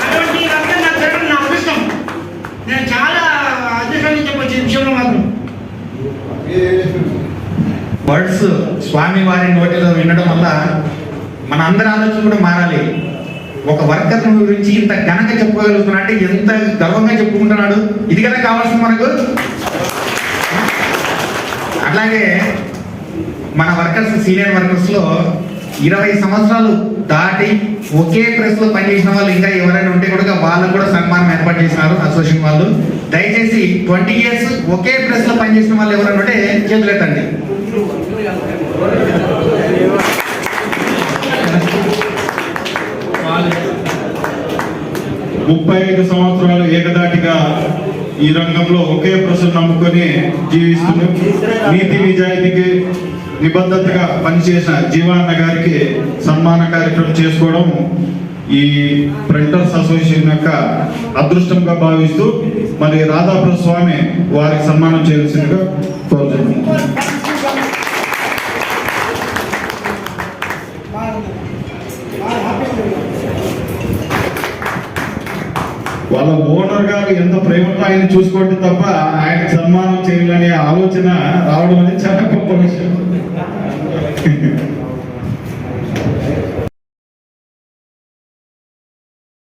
అటువంటి వర్గం నాకు జరగడం నా అదృష్టం. నేను చాలా అదృష్టాన్ని చెప్పొచ్చు ఈ విషయంలో మాత్రం. వర్డ్స్ స్వామి వారి నోటిలో వినడం వల్ల మన అందరి ఆలోచన కూడా మారాలి. ఒక వర్కర్ గురించి ఇంత ఘనంగా చెప్పుకోగలుగుతున్నా అంటే ఎంత గర్వంగా చెప్పుకుంటున్నాడు. ఇది కదా కావాల్సింది మనకు. అట్లాగే మన వర్కర్స్, సీనియర్ వర్కర్స్లో 20 సంవత్సరాలు దాటి ఒకే ప్రెస్ లో పనిచేసిన వాళ్ళు ఇంకా ఎవరైనా ఉంటే కూడా వాళ్ళకు కూడా సన్మానం ఏర్పాటు చేసినారు అసోసియేషన్ వాళ్ళు. దయచేసి 20 years ఒకే ప్రెస్ లో పనిచేసిన వాళ్ళు ఎవరైనా ఉంటే చేతులెత్తండి. 35 సంవత్సరాలు ఏకదాటిగా ఈ రంగంలో ఒకే ప్రెస్ నమ్ముకొని జీవిస్తూ నీతి నిజాయితీకి నిబద్ధతగా పనిచేసిన జీవాన్న గారికి సన్మాన కార్యక్రమం చేసుకోవడం ఈ ప్రింటర్స్ అసోసియేషన్ యొక్క అదృష్టంగా భావిస్తూ మరి రాధాప్రభు స్వామి వారికి సన్మానం చేయాల్సిందిగా కోరుతున్నాను. వాళ్ళ ఓనర్ గారు ఎంత ప్రేమతో ఆయన చూసుకోవడం తప్ప ఆయన సన్మానం చేయాలనే ఆలోచన రావడం అనేది చాలా గొప్ప విషయం.